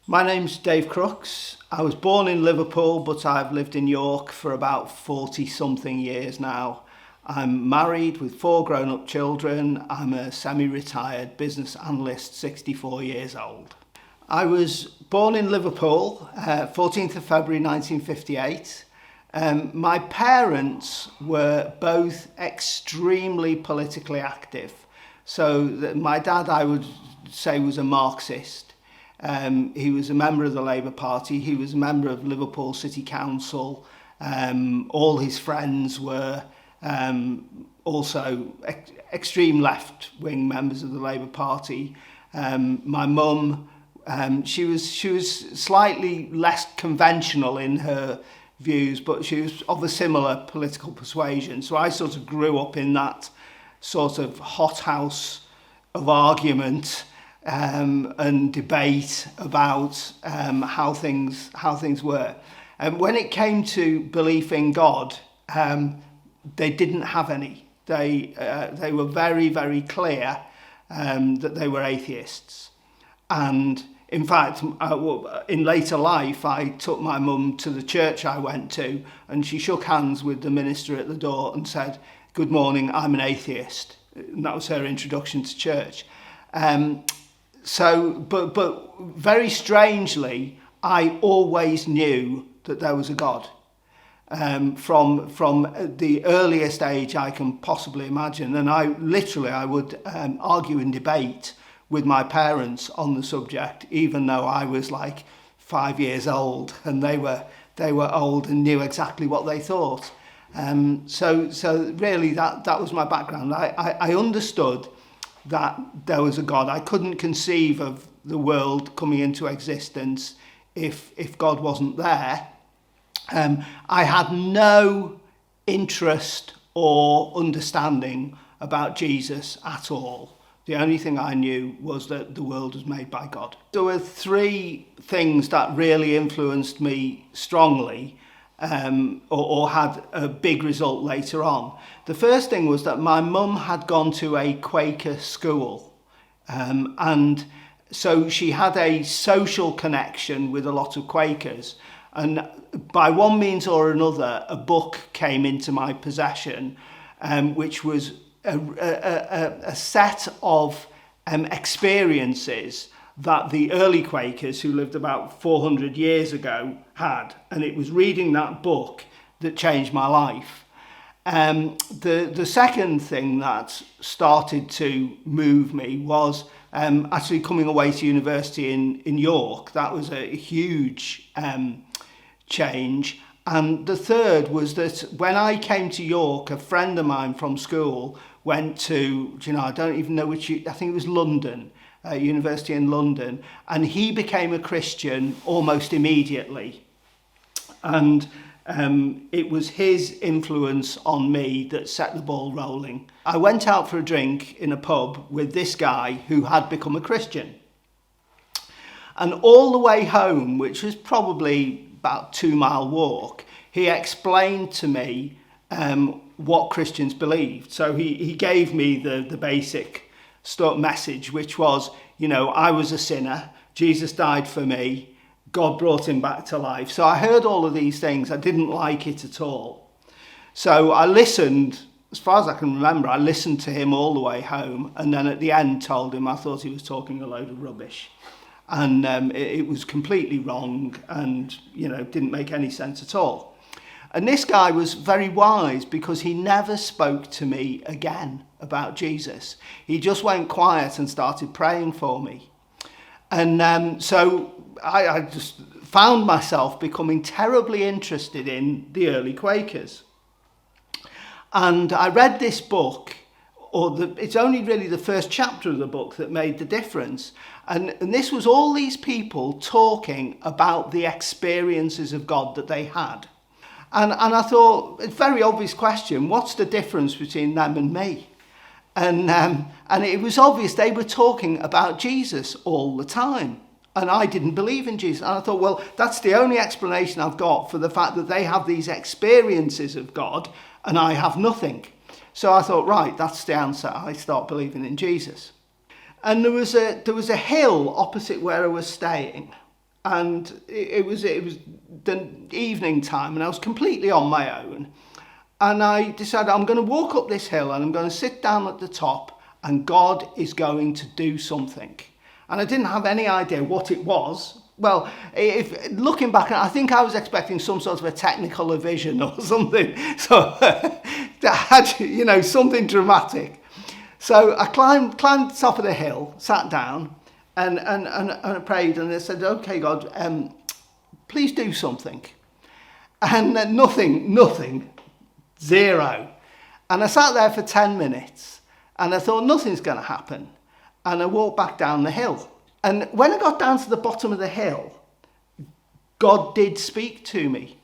My name's Dave Crookes. I was born in Liverpool, but I've lived in York for about 40 something years now. I'm married with 4 grown-up children. I'm a semi-retired business analyst, 64 years old. I was born in Liverpool, 14th of February 1958. My parents were both extremely politically active. So my dad, I would say, was a Marxist. He was a member of the Labour Party. He was a member of Liverpool City Council. All his friends were also extreme left-wing members of the Labour Party. My mum, she was slightly less conventional in her views, but she was of a similar political persuasion. So I sort of grew up in that sort of hothouse of argument and debate about how things were. And when it came to belief in God, they didn't have any. They were very, very clear that they were atheists. And in fact, in later life, I took my mum to the church I went to, and she shook hands with the minister at the door and said, "Good morning, I'm an atheist." And that was her introduction to church. But very strangely, I always knew that there was a God. From the earliest age I can possibly imagine. And I would argue and debate with my parents on the subject, even though I was like 5 years old and they were old and knew exactly what they thought. So really that was my background. I understood that there was a God. I couldn't conceive of the world coming into existence if God wasn't there. I had no interest or understanding about Jesus at all. The only thing I knew was that the world was made by God. There were 3 things that really influenced me strongly, or had a big result later on. The first thing was that my mum had gone to a Quaker school, and so she had a social connection with a lot of Quakers. And by one means or another, a book came into my possession, which was a set of experiences that the early Quakers, who lived about 400 years ago, had. And it was reading that book that changed my life. The second thing that started to move me was actually coming away to university in York. That was a huge change. And the third was that when I came to York, a friend of mine from school went to, I don't even know which, I think it was London, university in London, and he became a Christian almost immediately. And it was his influence on me that set the ball rolling. I went out for a drink in a pub with this guy who had become a Christian. And all the way home, which was probably about 2-mile walk, he explained to me what Christians believed. So he gave me the basic message, which was, I was a sinner, Jesus died for me, God brought him back to life. So I heard all of these things. I didn't like it at all. So I listened, as far as I can remember, I listened to him all the way home, and then at the end told him I thought he was talking a load of rubbish. And it was completely wrong and, didn't make any sense at all. And this guy was very wise because he never spoke to me again about Jesus. He just went quiet and started praying for me. And so I just found myself becoming terribly interested in the early Quakers. And I read this book, it's only really the first chapter of the book that made the difference. And this was all these people talking about the experiences of God that they had. And I thought, it's a very obvious question, what's the difference between them and me? And it was obvious they were talking about Jesus all the time. And I didn't believe in Jesus. And I thought, well, that's the only explanation I've got for the fact that they have these experiences of God and I have nothing. So I thought, right, that's the answer. I start believing in Jesus. And there was a hill opposite where I was staying. and it was the evening time, and I was completely on my own. And I decided I'm going to walk up this hill and I'm going to sit down at the top, and God is going to do something. And I didn't have any idea what it was. Well, if looking back, I think I was expecting some sort of a technical vision or something. So that had, something dramatic. So I climbed the top of the hill, sat down, and I prayed, and I said, "Okay, God, please do something." And nothing, zero. And I sat there for 10 minutes, and I thought nothing's going to happen. And I walked back down the hill. And when I got down to the bottom of the hill, God did speak to me.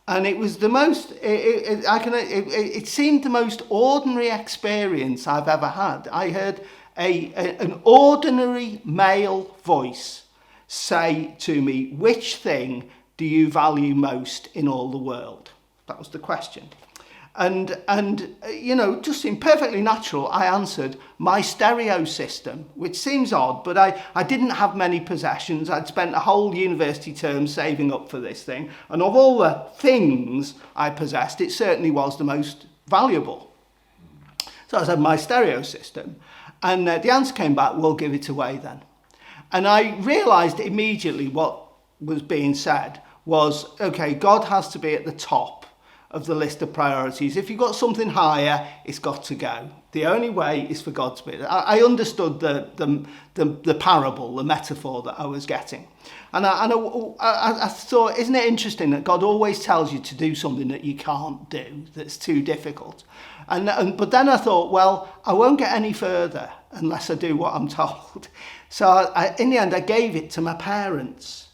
And it was the most, it seemed the most ordinary experience I've ever had. I heard an ordinary male voice say to me, "Which thing do you value most in all the world?" That was the question. And just seemed perfectly natural. I answered, "My stereo system," which seems odd, but I didn't have many possessions. I'd spent a whole university term saving up for this thing. And of all the things I possessed, it certainly was the most valuable. So I said, "My stereo system." And the answer came back, "We'll give it away then." And I realised immediately what was being said was, okay, God has to be at the top of the list of priorities. If you've got something higher, it's got to go. The only way is for God to be. I understood the parable, the metaphor that I was getting. And I thought, isn't it interesting that God always tells you to do something that you can't do, that's too difficult? But then I thought, well, I won't get any further unless I do what I'm told. So in the end, I gave it to my parents.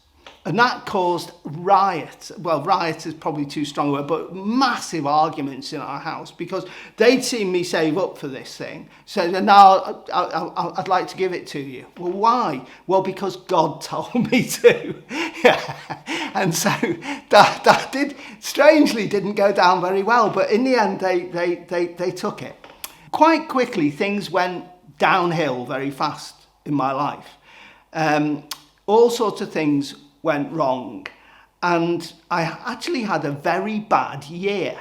And that caused riot. Well, riot is probably too strong a word, but massive arguments in our house because they'd seen me save up for this thing. So now I'd like to give it to you. Well, why? Well, because God told me to. And so that strangely didn't go down very well. But in the end, they took it. Quite quickly, things went downhill very fast in my life. All sorts of things went wrong, and I actually had a very bad year.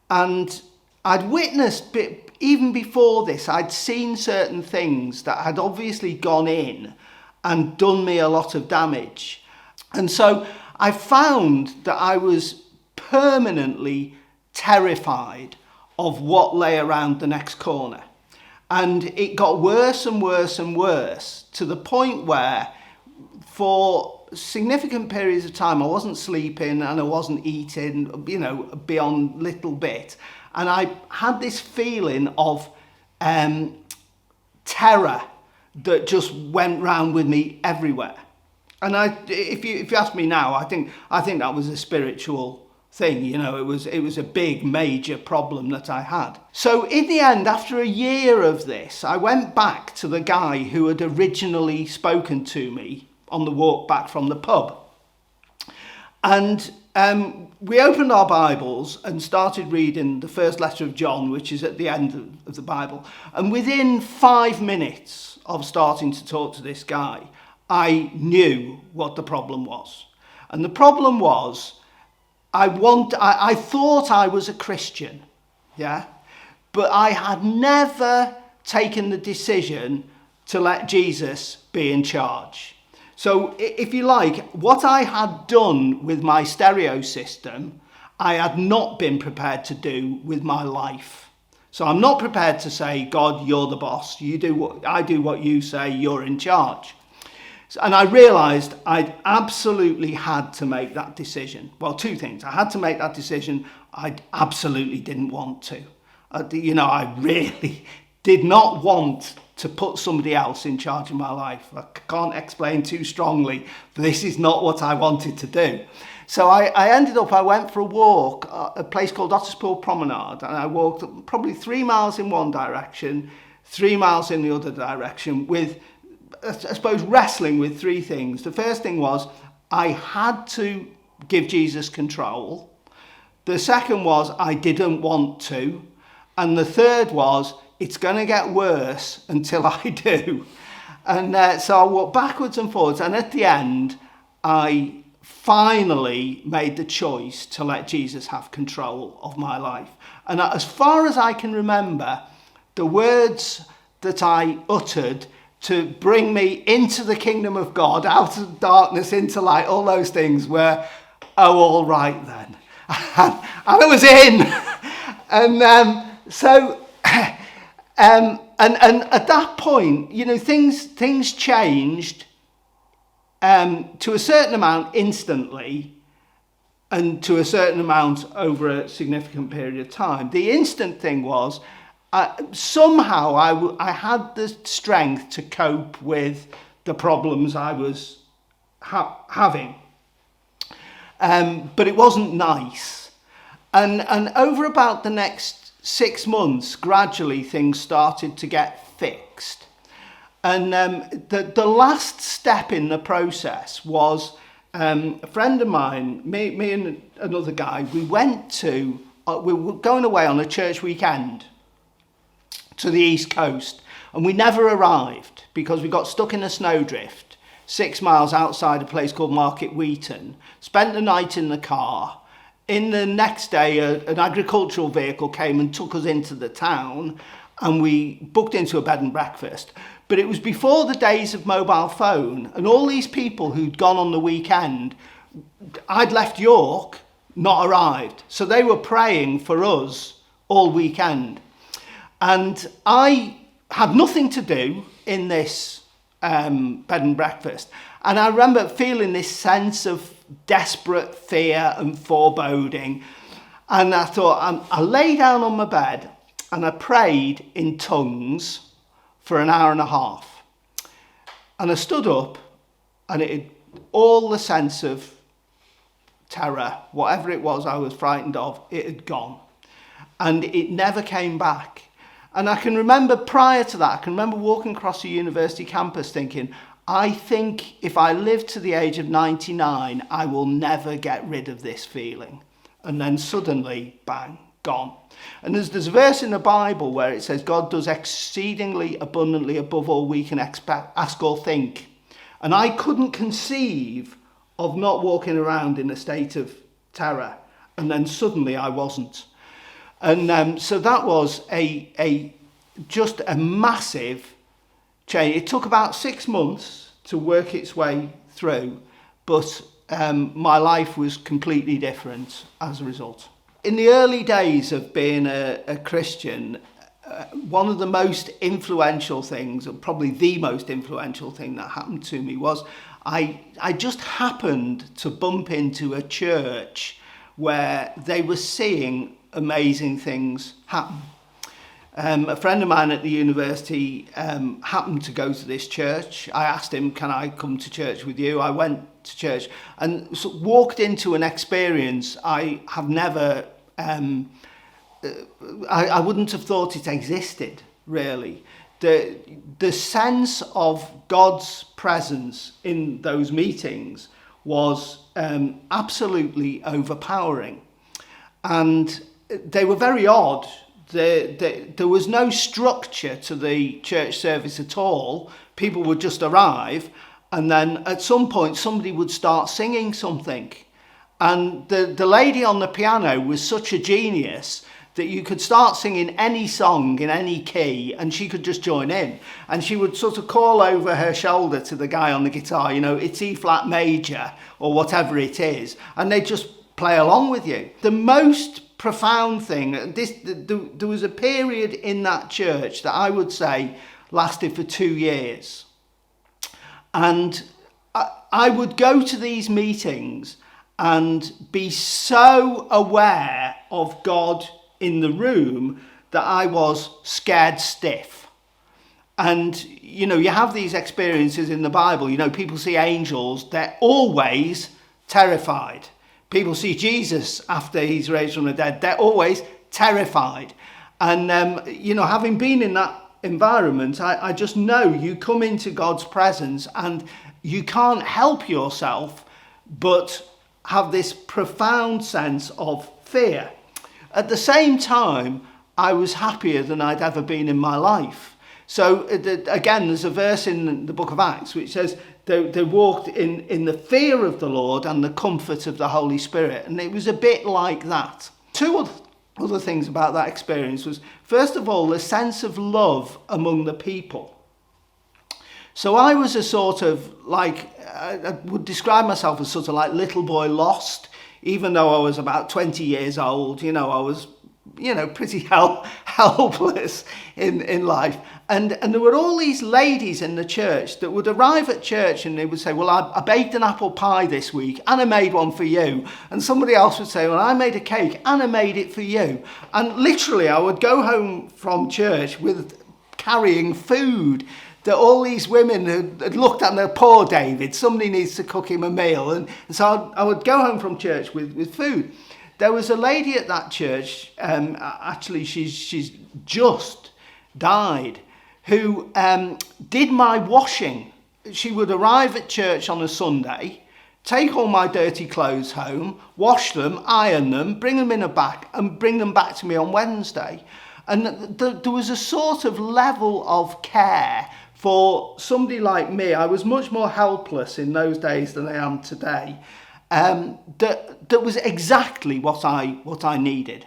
And I'd witnessed, even before this, I'd seen certain things that had obviously gone in and done me a lot of damage. And so I found that I was permanently terrified of what lay around the next corner. And it got worse and worse and worse to the point where for significant periods of time I wasn't sleeping and I wasn't eating, beyond little bit. And I had this feeling of terror that just went round with me everywhere. And if you ask me now, I think that was a spiritual thing. It was a big major problem that I had. So in the end, after a year of this, I went back to the guy who had originally spoken to me on the walk back from the pub. And we opened our Bibles and started reading the first letter of John, which is at the end of the Bible. And within 5 minutes of starting to talk to this guy, I knew what the problem was. And the problem was, I thought I was a Christian, but I had never taken the decision to let Jesus be in charge. So if you like, what I had done with my stereo system, I had not been prepared to do with my life. So I'm not prepared to say, God, you're the boss. I do what you say, you're in charge. And I realised I absolutely had to make that decision. Well, two things. I had to make that decision. I absolutely didn't want to. I really did not want to put somebody else in charge of my life. I can't explain too strongly, but this is not what I wanted to do. So I went for a walk, a place called Otterspool Promenade, and I walked probably 3 miles in one direction, 3 miles in the other direction, with, I suppose, wrestling with three things. The first thing was I had to give Jesus control. The second was I didn't want to. And the third was it's going to get worse until I do. And so I walked backwards and forwards. And at the end, I finally made the choice to let Jesus have control of my life. And as far as I can remember, the words that I uttered to bring me into the kingdom of God, out of darkness into light, all those things were, oh, all right then. And I was in. And at that point, things changed to a certain amount instantly, and to a certain amount over a significant period of time. The instant thing was, somehow I had the strength to cope with the problems I was having. But it wasn't nice. And over about the next 6 months, gradually things started to get fixed. And the last step in the process was a friend of mine, me and another guy, we were going away on a church weekend to the East Coast, and we never arrived because we got stuck in a snowdrift 6 miles outside a place called Market Wheaton, spent the night in the car. In the next day, an agricultural vehicle came and took us into the town, and we booked into a bed and breakfast. But it was before the days of mobile phone, and all these people who'd gone on the weekend, I'd left York, not arrived. So they were praying for us all weekend. And I had nothing to do in this bed and breakfast. And I remember feeling this sense of desperate fear and foreboding. And I thought, I lay down on my bed and I prayed in tongues for an hour and a half. And I stood up, and all the sense of terror, whatever it was I was frightened of, it had gone. And it never came back. And I can remember prior to that, I can remember walking across a university campus thinking, I think if I live to the age of 99, I will never get rid of this feeling. And then suddenly, bang, gone. And there's a verse in the Bible where it says God does exceedingly abundantly above all we can ask or think. And I couldn't conceive of not walking around in a state of terror. And then suddenly I wasn't. And so that was just a massive change. It took about 6 months to work its way through, but my life was completely different as a result. In the early days of being a Christian, one of the most influential things, or probably the most influential thing that happened to me was I just happened to bump into a church where they were seeing amazing things happen. A friend of mine at the university happened to go to this church. I asked him, can I come to church with you? I went to church and walked into an experience I have never, I wouldn't have thought it existed, really. The sense of God's presence in those meetings was absolutely overpowering. And they were very odd. There was no structure to the church service at all. People would just arrive, and then at some point somebody would start singing something. And the lady on the piano was such a genius that you could start singing any song in any key and she could just join in. And she would sort of call over her shoulder to the guy on the guitar, it's E flat major or whatever it is, and they'd just play along with you. The most profound thing, there was a period in that church that I would say lasted for 2 years. And I would go to these meetings and be so aware of God in the room that I was scared stiff. And, you have these experiences in the Bible. People see angels, they're always terrified. People see Jesus after he's raised from the dead, they're always terrified. And, having been in that environment, I just know you come into God's presence and you can't help yourself but have this profound sense of fear. At the same time, I was happier than I'd ever been in my life. So again, there's a verse in the book of Acts which says, they walked in the fear of the Lord and the comfort of the Holy Spirit. And it was a bit like that. Two other things about that experience was, first of all, the sense of love among the people. So I was a sort of like, I would describe myself as sort of like little boy lost, even though I was about 20 years old. I was, pretty helpless in life. And there were all these ladies in the church that would arrive at church and they would say, well, I baked an apple pie this week and I made one for you. And somebody else would say, well, I made a cake and I made it for you. And literally I would go home from church with carrying food that all these women had looked at, and they're, poor David, somebody needs to cook him a meal. And so I would go home from church with food. There was a lady at that church, actually she's just died, who did my washing. She would arrive at church on a Sunday, take all my dirty clothes home, wash them, iron them, bring them in a bag and bring them back to me on Wednesday. And there was a sort of level of care for somebody like me. I was much more helpless in those days than I am today. That was exactly what I needed.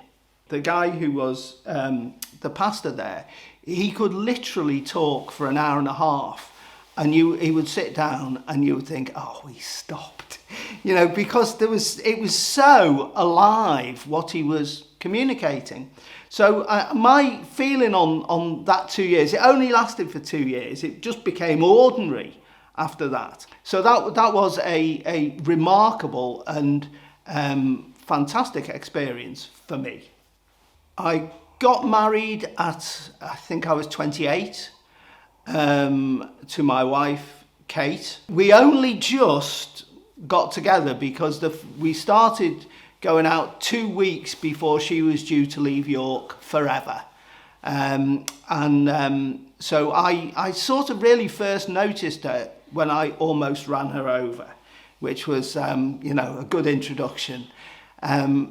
The guy who was the pastor there, he could literally talk for an hour and a half, and he would sit down and you would think, oh, he stopped, because it was so alive what he was communicating. So my feeling on that 2 years, it only lasted for 2 years. It just became ordinary after that. So that was a remarkable and fantastic experience for me. I got married at, I think I was 28, to my wife, Kate. We only just got together because we started going out 2 weeks before she was due to leave York forever. So I sort of really first noticed her when I almost ran her over, which was, a good introduction. I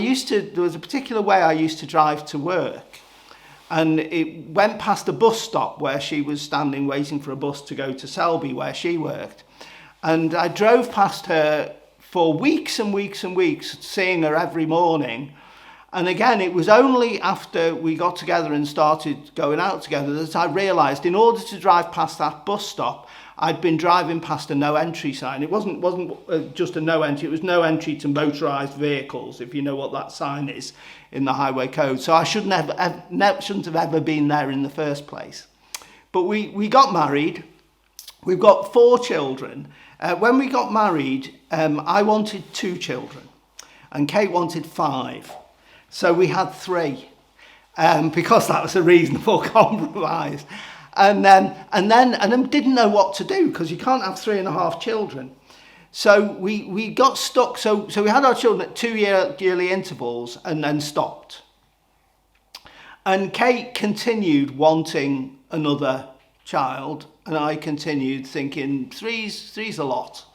used to, there was a particular way I used to drive to work, and it went past a bus stop where she was standing waiting for a bus to go to Selby where she worked. And I drove past her for weeks and weeks and weeks, seeing her every morning. And again, it was only after we got together and started going out together that I realised in order to drive past that bus stop, I'd been driving past a no entry sign. It wasn't just a no entry, it was no entry to motorised vehicles, if you know what that sign is in the highway code. So I shouldn't have ever been there in the first place. But we got married. We've got 4 children. When we got married, I wanted 2 children and Kate wanted 5. So we had 3 because that was a reasonable compromise. And then didn't know what to do because you can't have 3.5 children. So we got stuck. So we had our children at 2-yearly intervals and then stopped. And Kate continued wanting another child, and I continued thinking three's a lot.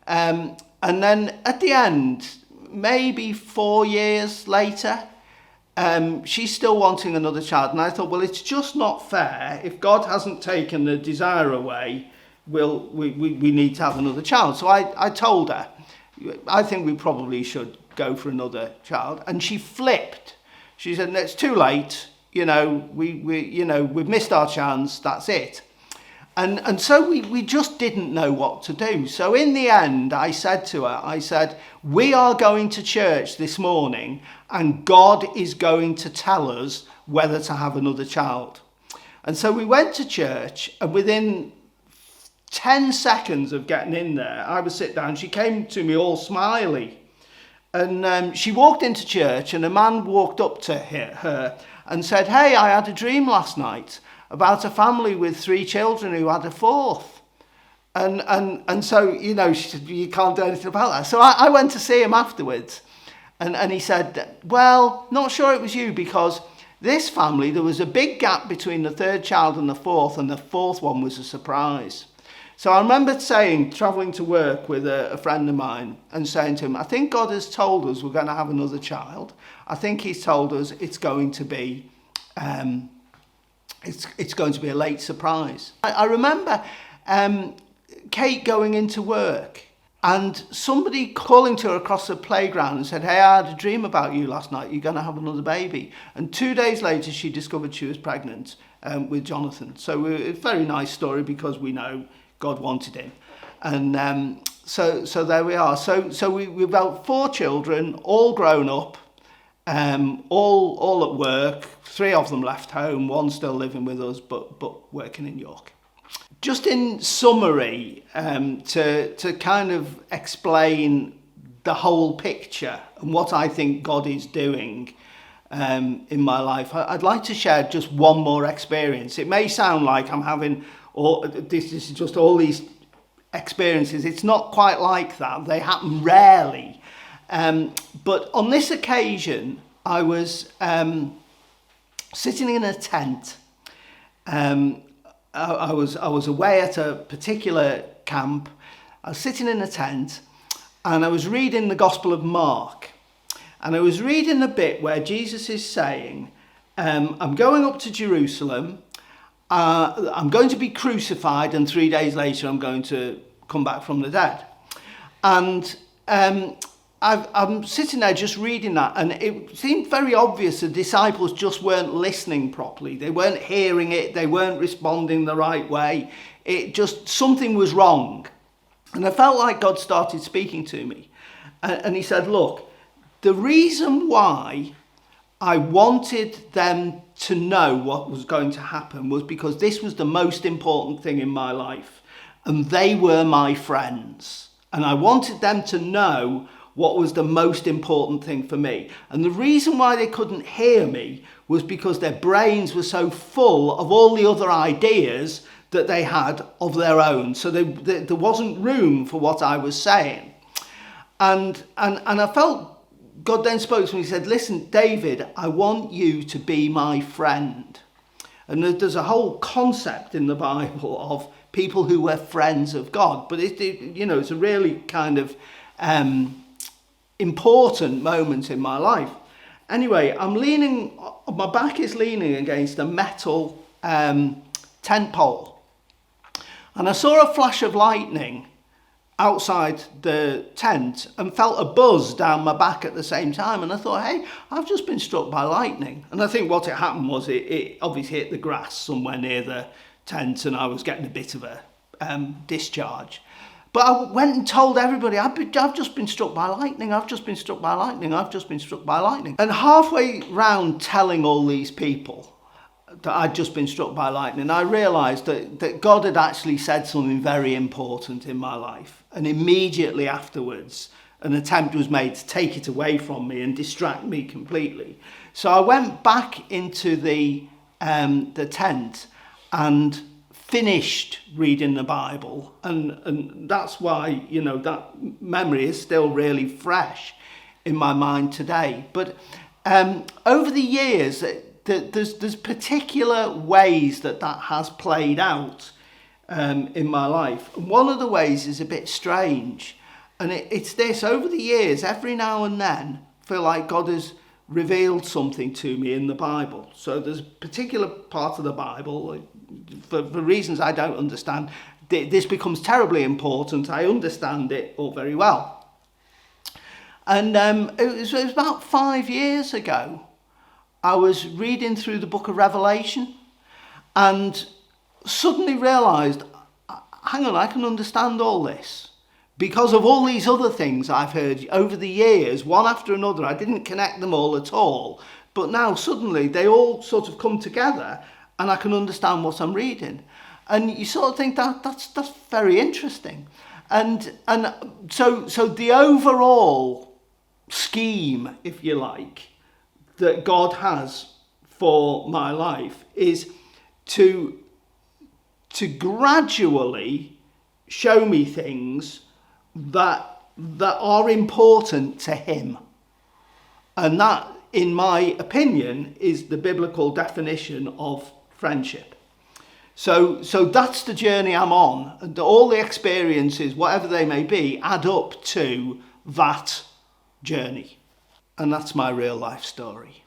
And then at the end, maybe 4 years later, she's still wanting another child. And I thought, well, it's just not fair. If God hasn't taken the desire away, we need to have another child. So I told her, I think we probably should go for another child. And she flipped. She said, it's too late. We've missed our chance. That's it. And so we just didn't know what to do. So in the end, I said to her, we are going to church this morning and God is going to tell us whether to have another child. And so we went to church, and within 10 seconds of getting in there, I would sit down. She came to me all smiley. And she walked into church, and a man walked up to her and said, hey, I had a dream last night about a family with 3 children who had a 4th. And so, she said, you can't do anything about that. So I went to see him afterwards, and he said, well, not sure it was you, because this family, there was a big gap between the 3rd child and the 4th, and the 4th one was a surprise. So I remember travelling to work with a friend of mine and saying to him, I think God has told us we're going to have another child. I think he's told us it's going to be... It's going to be a late surprise. I remember Kate going into work and somebody calling to her across the playground and said, hey, I had a dream about you last night. You're going to have another baby. And 2 days later, she discovered she was pregnant with Jonathan. So it's a very nice story because we know God wanted him. And so there we are. So we've got 4 children, all grown up, all at work. 3 of them left home, 1 still living with us, but working in York. Just in summary, to kind of explain the whole picture and what I think God is doing in my life, I'd like to share just one more experience. It may sound like I'm having, this is just all these experiences. It's not quite like that. They happen rarely. But on this occasion, I was sitting in a tent. I was away at a particular camp. I was sitting in a tent and I was reading the Gospel of Mark. And I was reading the bit where Jesus is saying, I'm going up to Jerusalem, I'm going to be crucified, and 3 days later I'm going to come back from the dead. And I'm sitting there just reading that, and it seemed very obvious the disciples just weren't listening properly. They weren't hearing it. They weren't responding the right way. It just, something was wrong. And I felt like God started speaking to me. And he said, look, the reason why I wanted them to know what was going to happen was because this was the most important thing in my life. And they were my friends. And I wanted them to know what was the most important thing for me. And the reason why they couldn't hear me was because their brains were so full of all the other ideas that they had of their own. So there wasn't room for what I was saying. And I felt God then spoke to me. He said, listen, David, I want you to be my friend. And there's a whole concept in the Bible of people who were friends of God. But it's a really kind of important moment in my life. Anyway, my back is leaning against a metal tent pole. And I saw a flash of lightning outside the tent and felt a buzz down my back at the same time. And I thought, hey, I've just been struck by lightning. And I think what had happened was it obviously hit the grass somewhere near the tent and I was getting a bit of a discharge. But I went and told everybody, I've just been struck by lightning, I've just been struck by lightning, I've just been struck by lightning. And halfway round telling all these people that I'd just been struck by lightning, I realised that God had actually said something very important in my life. And immediately afterwards, an attempt was made to take it away from me and distract me completely. So I went back into the tent and finished reading the Bible, and that's why that memory is still really fresh in my mind today. But over the years, there's particular ways that has played out in my life. And one of the ways is a bit strange, and it's this: over the years, every now and then, I feel like God has revealed something to me in the Bible. So there's a particular part of the Bible, for reasons I don't understand, this becomes terribly important. I understand it all very well. And it was about 5 years ago, I was reading through the book of Revelation and suddenly realised, hang on, I can understand all this. Because of all these other things I've heard over the years, one after another. I didn't connect them all at all. But now suddenly they all sort of come together and I can understand what I'm reading. And you sort of think that's very interesting. And so the overall scheme, if you like, that God has for my life is to gradually show me things that are important to him. And that, in my opinion, is the biblical definition of friendship. So that's the journey I'm on. And all the experiences, whatever they may be, add up to that journey. And that's my real life story.